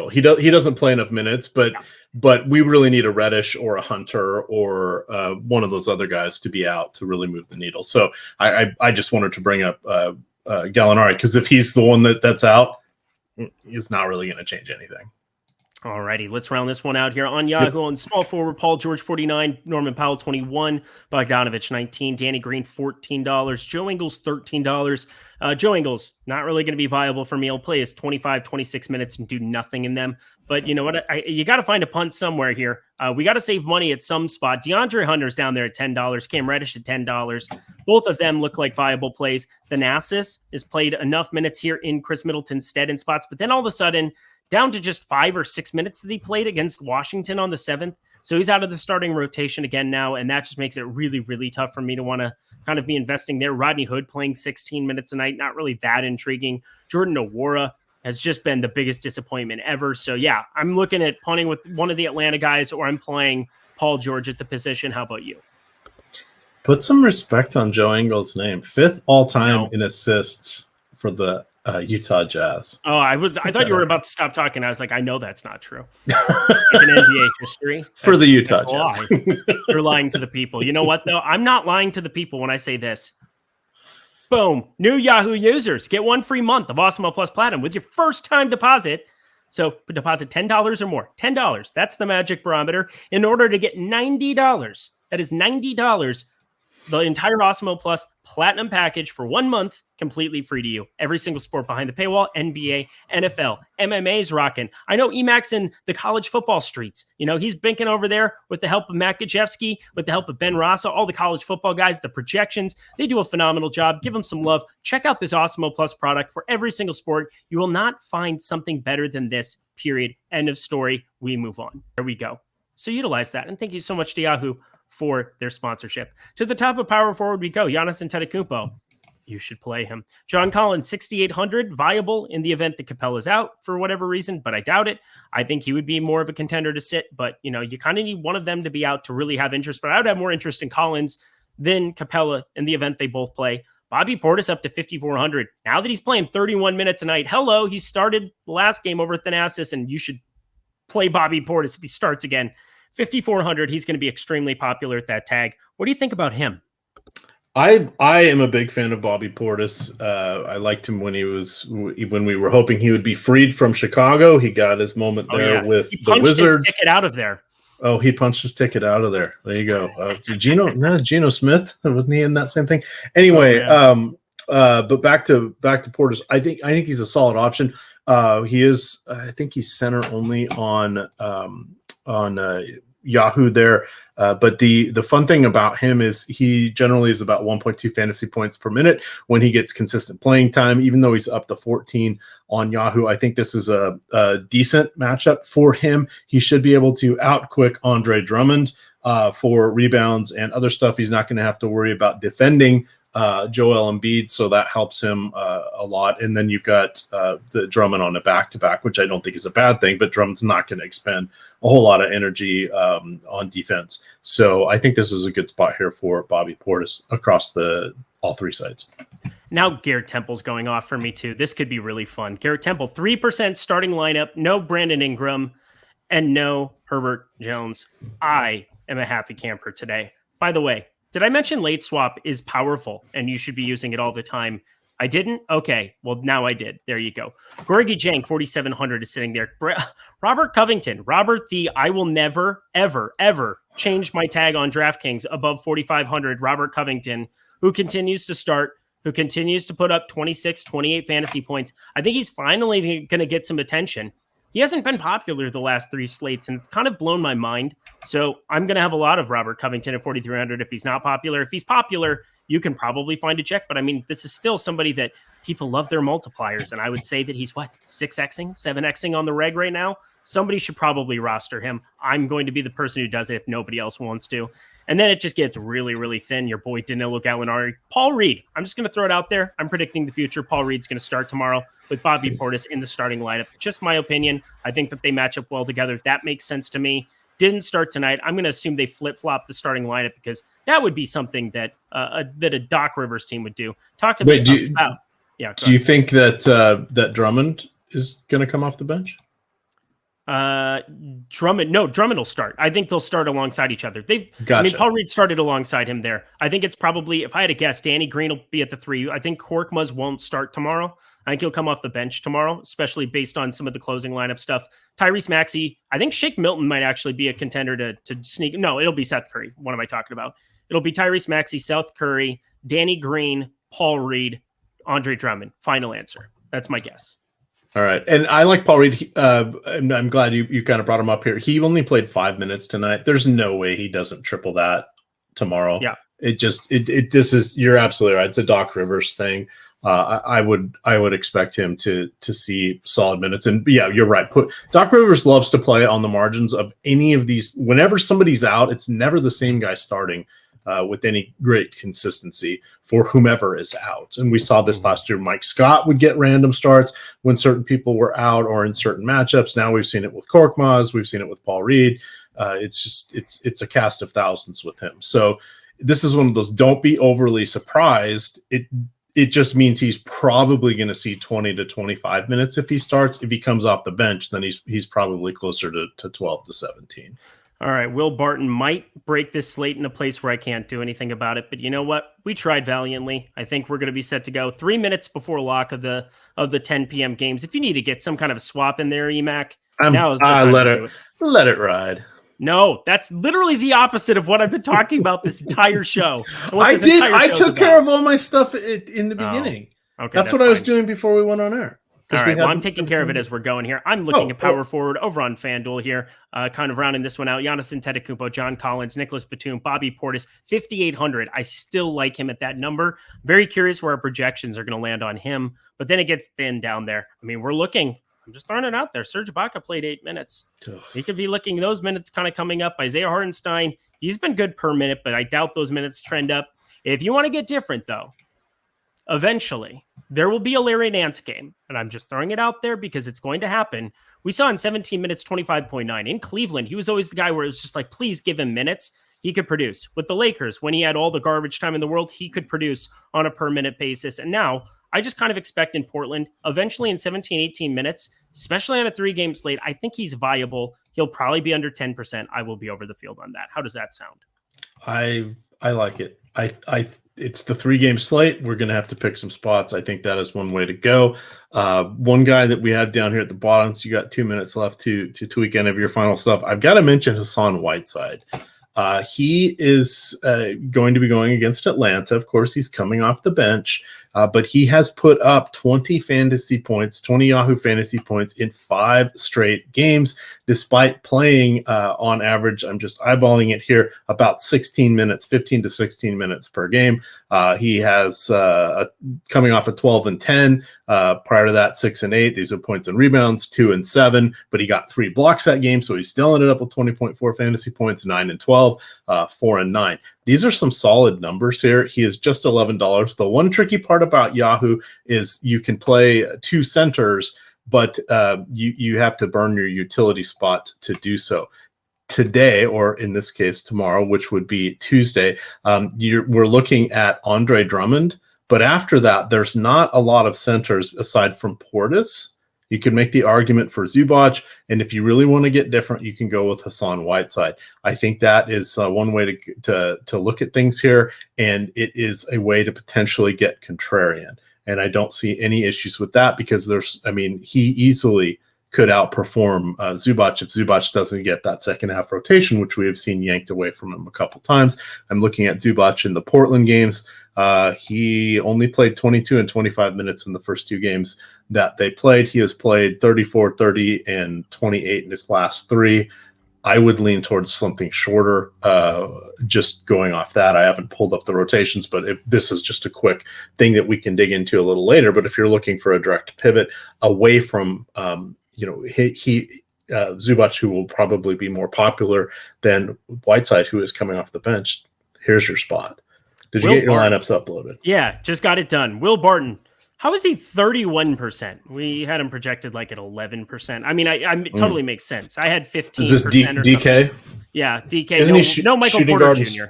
He doesn't play enough minutes, but we really need a Reddish or a Hunter or one of those other guys to be out to really move the needle. So I just wanted to bring up Gallinari, because if he's the one that's out, he's not really going to change anything. All righty, let's round this one out here on Yahoo. On small forward, Paul George, 49, Norman Powell, 21, Bogdanovich, 19, Danny Green, $14, Joe Ingles, $13. Joe Ingles, not really going to be viable for me. He'll play his 25, 26 minutes and do nothing in them. But you know what? You got to find a punt somewhere here. We got to save money at some spot. DeAndre Hunter's down there at $10. Cam Reddish at $10. Both of them look like viable plays. Thanasis has played enough minutes here in Chris Middleton's stead in spots, but then all of a sudden, down to just 5 or 6 minutes that he played against Washington on the 7th. So he's out of the starting rotation again now, and that just makes it really, really tough for me to want to kind of be investing there. Rodney Hood playing 16 minutes a night, not really that intriguing. Jordan Nwora has just been the biggest disappointment ever. So yeah, I'm looking at punting with one of the Atlanta guys, or I'm playing Paul George at the position. How about you? Put some respect on Joe Ingles' name. 5th all-time No. in assists for the Utah Jazz. Oh, I thought you were about to stop talking. I was like, I know that's not true. Like in NBA history. For the Utah Jazz. You're lying to the people. You know what, though? I'm not lying to the people when I say this. Boom. New Yahoo users get 1 free month of Awesemo Plus Platinum with your first time deposit. So deposit $10 or more. $10. That's the magic barometer. In order to get $90. That is $90. The entire Awesemo Plus Platinum package for 1 month, completely free to you. Every single sport behind the paywall, NBA, NFL, MMA's rocking. I know Emac's in the college football streets. You know, he's binking over there with the help of Matt Gajewski, with the help of Ben Rasa, all the college football guys, the projections. They do a phenomenal job. Give them some love. Check out this Awesemo Plus product for every single sport. You will not find something better than this, period. End of story. We move on. There we go. So utilize that. And thank you so much to Yahoo for their sponsorship. To the top of power forward we go. Giannis Antetokounmpo. You should play him. John Collins, 6,800, viable in the event that Capella's out for whatever reason, but I doubt it. I think he would be more of a contender to sit, but you know, you kind of need one of them to be out to really have interest, but I would have more interest in Collins than Capella in the event they both play. Bobby Portis up to 5,400. Now that he's playing 31 minutes a night, hello, he started the last game over at Thanasis, and you should play Bobby Portis if he starts again. 5,400, he's going to be extremely popular at that tag. What do you think about him? I am a big fan of Bobby Portis. I liked him when we were hoping he would be freed from Chicago. He got his moment there with the Wizards. His ticket out of there. Oh, he punched his ticket out of there. There you go. Geno Smith, wasn't he in that same thing? Anyway, but back to Portis. I think he's a solid option. He is. I think he's center only on Yahoo there. But the fun thing about him is he generally is about 1.2 fantasy points per minute when he gets consistent playing time, even though he's up to 14 on Yahoo. I think this is a decent matchup for him. He should be able to outquick Andre Drummond for rebounds and other stuff. He's not going to have to worry about defending Joel Embiid, so that helps him a lot. And then you've got the Drummond on a back-to-back, which I don't think is a bad thing, but Drummond's not going to expend a whole lot of energy on defense. So I think this is a good spot here for Bobby Portis across all 3 sides. Now Garrett Temple's going off for me too. This could be really fun. Garrett Temple, 3% starting lineup, no Brandon Ingram, and no Herbert Jones. I am a happy camper today. By the way, did I mention late swap is powerful and you should be using it all the time? I didn't? Okay. Well, now I did. There you go. Gorgie Jank, 4,700 is sitting there. Robert Covington. Robert I will never, ever, ever change my tag on DraftKings above 4,500. Robert Covington, who continues to start, who continues to put up 26, 28 fantasy points. I think he's finally going to get some attention. He hasn't been popular the last 3 slates, and it's kind of blown my mind. So I'm going to have a lot of Robert Covington at 4,300 if he's not popular. If he's popular, you can probably find a check. But I mean, this is still somebody that people love their multipliers. And I would say that he's 6xing, 7xing on the reg right now. Somebody should probably roster him. I'm going to be the person who does it if nobody else wants to. And then it just gets really, really thin. Your boy Danilo Gallinari. Paul Reed. I'm just going to throw it out there. I'm predicting the future. Paul Reed's going to start tomorrow with Bobby Portis in the starting lineup. Just my opinion. I think that they match up well together. That makes sense to me. Didn't start tonight. I'm going to assume they flip-flop the starting lineup because that would be something that a Doc Rivers team would do. Talk to me about. Yeah. Do you think that Drummond is going to come off the bench? Drummond will start. I think they'll start alongside each other. Gotcha. I mean, Paul Reed started alongside him there. I think it's probably, if I had to guess, Danny Green will be at the 3. I think Korkmaz won't start tomorrow. I think he'll come off the bench tomorrow, especially based on some of the closing lineup stuff. Tyrese Maxey, I think Shake Milton might actually be a contender to sneak. No, it'll be Seth Curry. What am I talking about? It'll be Tyrese Maxey, Seth Curry, Danny Green, Paul Reed, Andre Drummond. Final answer. That's my guess. All right. And I like Paul Reed. I'm glad you kind of brought him up here. He only played 5 minutes tonight. There's no way he doesn't triple that tomorrow. Yeah. You're absolutely right. It's a Doc Rivers thing. I would expect him to see solid minutes. And yeah, you're right. Doc Rivers loves to play on the margins of any of these. Whenever somebody's out, it's never the same guy starting with any great consistency for whomever is out. And we saw this last year. Mike Scott would get random starts when certain people were out or in certain matchups. Now we've seen it with Korkmaz. We've seen it with Paul Reed. It's a cast of thousands with him. So this is one of those, don't be overly surprised. It just means he's probably going to see 20 to 25 minutes if he starts. If he comes off the bench, then he's probably closer to 12 to 17. All right, Will Barton might break this slate in a place where I can't do anything about it, but you know what? We tried valiantly. I think we're going to be set to go 3 minutes before lock of the 10 p.m. games. If you need to get some kind of a swap in there, Emac, now is the time to do it. Let it ride. No, that's literally the opposite of what I've been talking about this entire show. I took care of all my stuff in the beginning. Okay, that's what I was doing before we went on air. All right, well, I'm taking care of it as we're going here. I'm looking at power forward over on FanDuel here, kind of rounding this one out. Giannis Antetokounmpo, John Collins, Nicholas Batum, Bobby Portis, 5,800. I still like him at that number. Very curious where our projections are going to land on him, but then it gets thin down there. I mean, we're looking. I'm just throwing it out there. Serge Ibaka played 8 minutes. He could be looking those minutes kind of coming up. Isaiah Hartenstein, he's been good per minute, but I doubt those minutes trend up. If you want to get different, though, eventually there will be a Larry Nance game, and I'm just throwing it out there because it's going to happen. We saw in 17 minutes, 25.9. In Cleveland, he was always the guy where it was just like, please give him minutes. He could produce. With the Lakers, when he had all the garbage time in the world, he could produce on a per-minute basis. And now I just kind of expect in Portland, eventually in 17, 18 minutes, especially on a 3-game slate, I think he's viable. He'll probably be under 10%. I will be over the field on that. How does that sound? I like it. It's the 3-game slate. We're going to have to pick some spots. I think that is one way to go. One guy that we had down here at the bottom, so you got 2 minutes left to tweak any of your final stuff. I've got to mention Hassan Whiteside. He is going to be going against Atlanta. Of course, he's coming off the bench, but he has put up 20 Yahoo fantasy points in 5 straight games, despite playing on average, I'm just eyeballing it here, about 15 to 16 minutes per game. He has coming off of 12 and 10. Prior to that, 6 and 8. These are points and rebounds, 2 and 7, but he got 3 blocks that game. So he still ended up with 20.4 fantasy points, 9 and 12, 4 and 9. These are some solid numbers here. He is just $11. The one tricky part about Yahoo is you can play 2 centers, but you have to burn your utility spot to do so. Today, or in this case tomorrow, which would be Tuesday, we're looking at Andre Drummond. But after that, there's not a lot of centers aside from Portis. You can make the argument for Zubac, and if you really want to get different, you can go with Hassan Whiteside. I think that is one way to look at things here, and it is a way to potentially get contrarian. And I don't see any issues with that because he easily could outperform Zubac if Zubac doesn't get that second half rotation, which we have seen yanked away from him a couple times. I'm looking at Zubac in the Portland games. He only played 22 and 25 minutes in the first 2 games that they played. He has played 34, 30, and 28 in his last 3. I would lean towards something shorter, just going off that. I haven't pulled up the rotations, but this is just a quick thing that we can dig into a little later. But if you're looking for a direct pivot away from Zubac, who will probably be more popular than Whiteside, who is coming off the bench, here's your spot. Did you get your lineups uploaded? Yeah, just got it done. Will Barton, how is he 31%? We had him projected like at 11%. I mean, it totally makes sense. I had 15%. Is this DK? Yeah, DK. Isn't no Michael Porter Jr.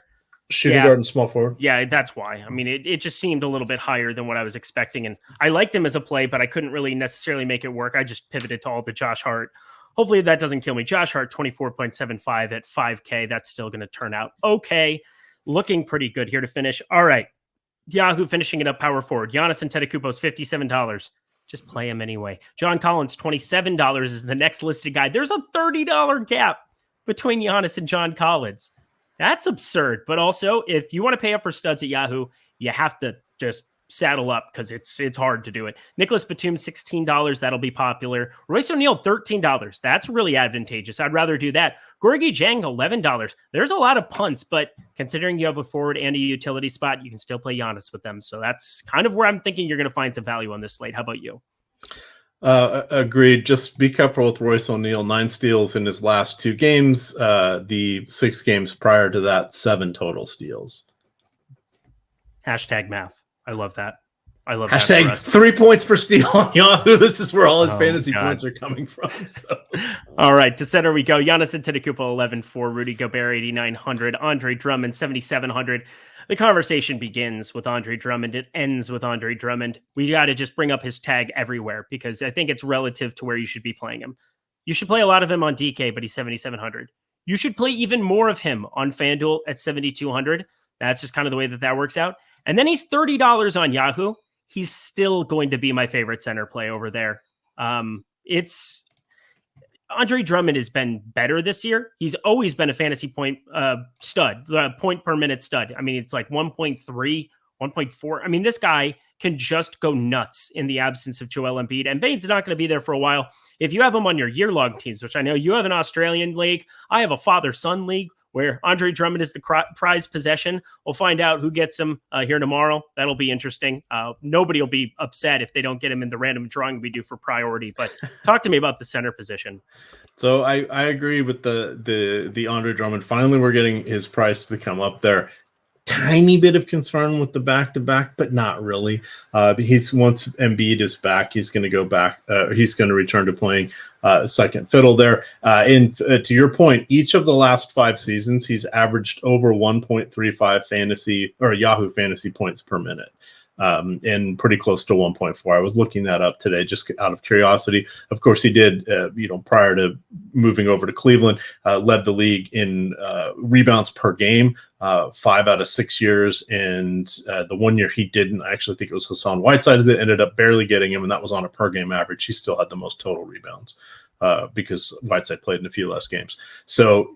Shooting guard and small forward? Yeah, that's why. I mean, it just seemed a little bit higher than what I was expecting. And I liked him as a play, but I couldn't really necessarily make it work. I just pivoted to all the Josh Hart. Hopefully that doesn't kill me. Josh Hart, 24.75 at 5K. That's still going to turn out okay. Looking pretty good here to finish. All right. Yahoo finishing it up power forward. Giannis Antetokounmpo's $57. Just play him anyway. John Collins, $27 is the next listed guy. There's a $30 gap between Giannis and John Collins. That's absurd. But also, if you want to pay up for studs at Yahoo, you have to just saddle up because it's hard to do it. Nicholas Batum, $16. That'll be popular. Royce O'Neal, $13. That's really advantageous. I'd rather do that. Gorgie Jang, $11. There's a lot of punts, but considering you have a forward and a utility spot, you can still play Giannis with them. So that's kind of where I'm thinking you're going to find some value on this slate. How about you? Agreed. Just be careful with Royce O'Neal. 9 steals in his last 2 games. The 6 games prior to that, 7 total steals. Hashtag math. I love that. I love hashtag that. 3 points per steal on Yahoo. This is where all his fantasy points are coming from. So. All right, to center we go. Giannis Antetokounmpo 11-4, Rudy Gobert 8,900, Andre Drummond 7,700. The conversation begins with Andre Drummond. It ends with Andre Drummond. We got to just bring up his tag everywhere because I think it's relative to where you should be playing him. You should play a lot of him on DK, but he's 7,700. You should play even more of him on FanDuel at 7,200. That's just kind of the way that works out. And then he's $30 on Yahoo. He's still going to be my favorite center play over there. It's Andre Drummond has been better this year. He's always been a fantasy point stud, point per minute stud. I mean, it's like 1.3, 1.4. I mean, this guy can just go nuts in the absence of Joel Embiid. And Bane's not going to be there for a while. If you have him on your year-long teams, which I know you have an Australian league, I have a father-son league where Andre Drummond is the prized possession. We'll find out who gets him here tomorrow. That'll be interesting. Nobody will be upset if they don't get him in the random drawing we do for priority. But talk to me about the center position. So I agree with the Andre Drummond. Finally, we're getting his price to come up there. Tiny bit of concern with the back-to-back, but not really. He's once Embiid is back, he's going to go back. He's going to return to playing second fiddle there. And to your point, each of the last 5 seasons, he's averaged over 1.35 fantasy or Yahoo fantasy points per minute. And pretty close to 1.4. I was looking that up today just out of curiosity. Of course, he did, prior to moving over to Cleveland, led the league in rebounds per game, 5 out of 6 years. And the 1 year he didn't, I actually think it was Hassan Whiteside that ended up barely getting him, and that was on a per game average. He still had the most total rebounds. Because Whiteside played in a few less games. So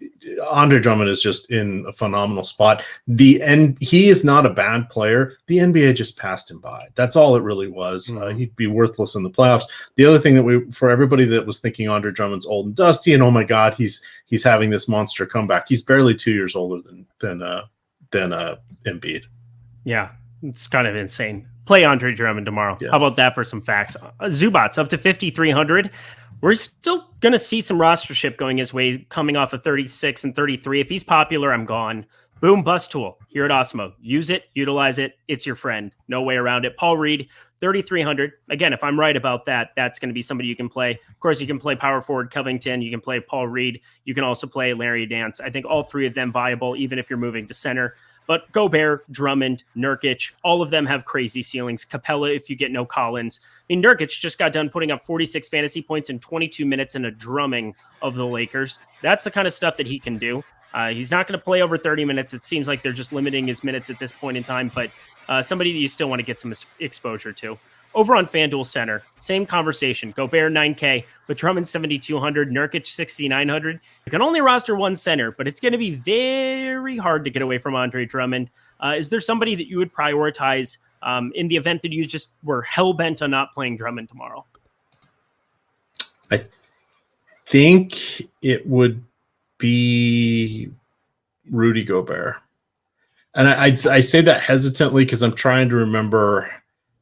Andre Drummond is just in a phenomenal spot. He is not a bad player. The NBA just passed him by. That's all it really was. He'd be worthless in the playoffs. The other thing that for everybody that was thinking Andre Drummond's old and dusty, and oh my God, he's having this monster comeback. He's barely 2 years older than Embiid. Yeah, it's kind of insane. Play Andre Drummond tomorrow. Yeah. How about that for some facts? Zubats up to 5,300. We're still going to see some rostership going his way, coming off of 36 and 33. If he's popular, I'm gone. Boom, bust tool here at Awesemo. Use it, utilize it. It's your friend. No way around it. Paul Reed, 3,300. Again, if I'm right about that, that's going to be somebody you can play. Of course, you can play power forward Covington. You can play Paul Reed. You can also play Larry Nance. I think all 3 of them viable, even if you're moving to center. But Gobert, Drummond, Nurkic, all of them have crazy ceilings. Capella, if you get no Collins. I mean, Nurkic just got done putting up 46 fantasy points in 22 minutes in a drumming of the Lakers. That's the kind of stuff that he can do. He's not going to play over 30 minutes. It seems like they're just limiting his minutes at this point in time, but somebody that you still want to get some exposure to. Over on FanDuel Center, same conversation. Gobert 9K, but Drummond 7,200, Nurkic 6,900. You can only roster one center, but it's going to be very hard to get away from Andre Drummond. Is there somebody that you would prioritize in the event that you just were hell-bent on not playing Drummond tomorrow? I think it would be Rudy Gobert. And I say that hesitantly because I'm trying to remember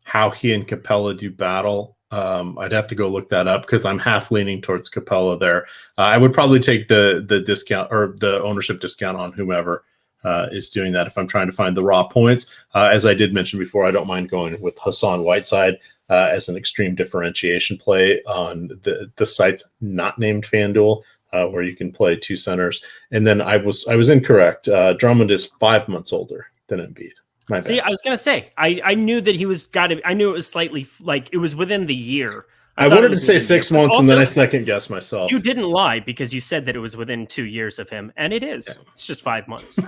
how he and Capella do battle. I'd have to go look that up because I'm half leaning towards Capella there. I would probably take the discount or the ownership discount on whomever is doing that if I'm trying to find the raw points. As I did mention before, I don't mind going with Hassan Whiteside as an extreme differentiation play on the sites not named FanDuel, where you can play 2 centers. And then I was incorrect. Drummond is 5 months older than Embiid. See, I was going to say, I knew that he was I knew it was slightly like it was within the year. I wanted to say 6 months also, and then I second guessed myself. You didn't lie because you said that it was within 2 years of him, and it is. Yeah. It's just 5 months.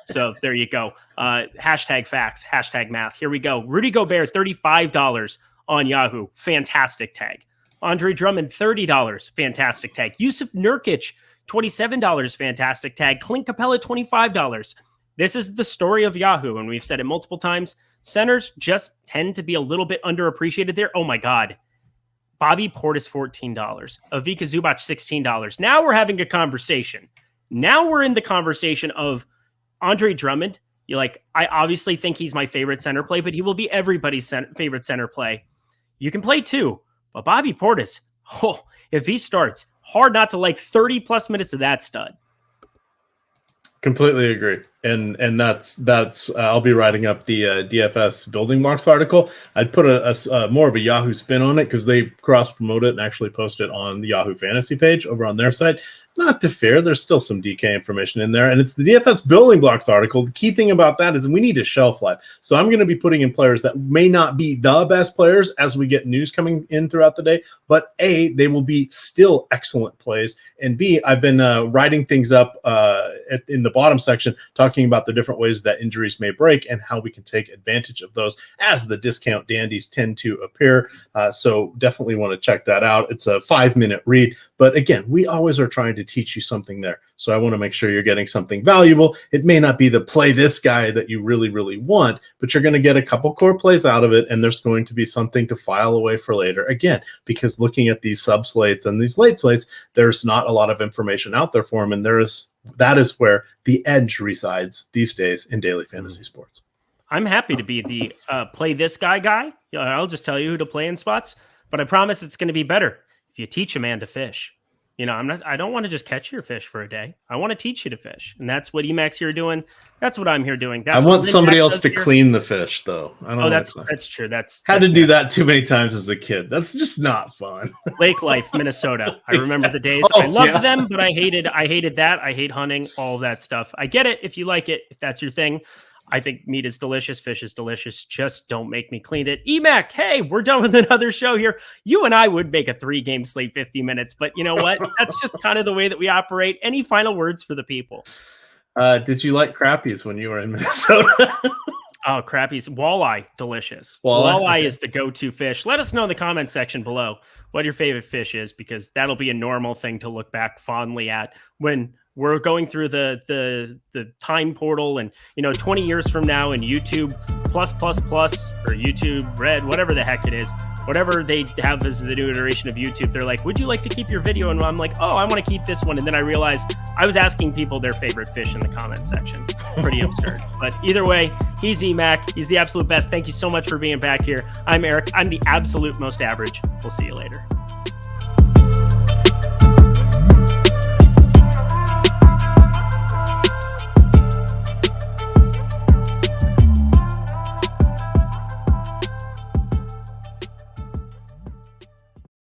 So there you go. Hashtag facts, hashtag math. Here we go. Rudy Gobert, $35 on Yahoo. Fantastic tag. Andre Drummond, $30. Fantastic tag. Yusuf Nurkic, $27. Fantastic tag. Clint Capella, $25. This is the story of Yahoo, and we've said it multiple times. Centers just tend to be a little bit underappreciated there. Oh, my God. Bobby Portis, $14. Ivica Zubac, $16. Now we're having a conversation. Now we're in the conversation of Andre Drummond. You're like, I obviously think he's my favorite center play, but he will be everybody's favorite center play. You can play 2, but Bobby Portis, if he starts, hard not to like 30-plus minutes of that stud. Completely agree. And that's I'll be writing up the DFS building blocks article. I'd put a more of a Yahoo spin on it because they cross promote it and actually post it on the Yahoo Fantasy page over on their site. Not to fear, there's still some DK information in there, and it's the DFS building blocks article. The key thing about that is we need a shelf life. So I'm going to be putting in players that may not be the best players as we get news coming in throughout the day, but A, they will be still excellent plays, and B, I've been writing things up in the bottom section, talking about the different ways that injuries may break and how we can take advantage of those as the discount dandies tend to appear. So definitely want to check that out. It's a 5-minute read, but again, we always are trying to teach you something there. So I want to make sure you're getting something valuable. It may not be the play this guy that you really, really want, but you're going to get a couple core plays out of it, and there's going to be something to file away for later. Again, because looking at these sub slates and these late slates, there's not a lot of information out there for them, and that is where the edge resides these days in daily fantasy sports. I'm happy to be the play this guy. I'll just tell you who to play in spots, but I promise it's going to be better if you teach a man to fish. I don't want to just catch your fish for a day. I want to teach you to fish. And that's what Emac's here doing. That's what I'm here doing. I want somebody else to clean the fish, though. That's true. Had to do that too many times as a kid. That's just not fun. Lake life, Minnesota. I remember the days. I loved them, but I hated that. I hate hunting, all that stuff. I get it if you like it, if that's your thing. I think meat is delicious. Fish is delicious. Just don't make me clean it. Emac, hey, we're done with another show here. You and I would make a 3-game slate 50 minutes, but you know what? That's just kind of the way that we operate. Any final words for the people? Did you like crappies when you were in Minnesota? Oh, crappies. Walleye, delicious. Walleye is the go-to fish. Let us know in the comment section below what your favorite fish is, because that'll be a normal thing to look back fondly at when we're going through the time portal, and 20 years from now in YouTube plus or YouTube Red, whatever the heck it is, whatever they have as the new iteration of YouTube, they're like, would you like to keep your video? And I'm like, oh, I want to keep this one. And then I realized I was asking people their favorite fish in the comment section. Pretty absurd. But either way, he's Emac. He's the absolute best. Thank you so much for being back here. I'm Eric. I'm the absolute most average. We'll see you later.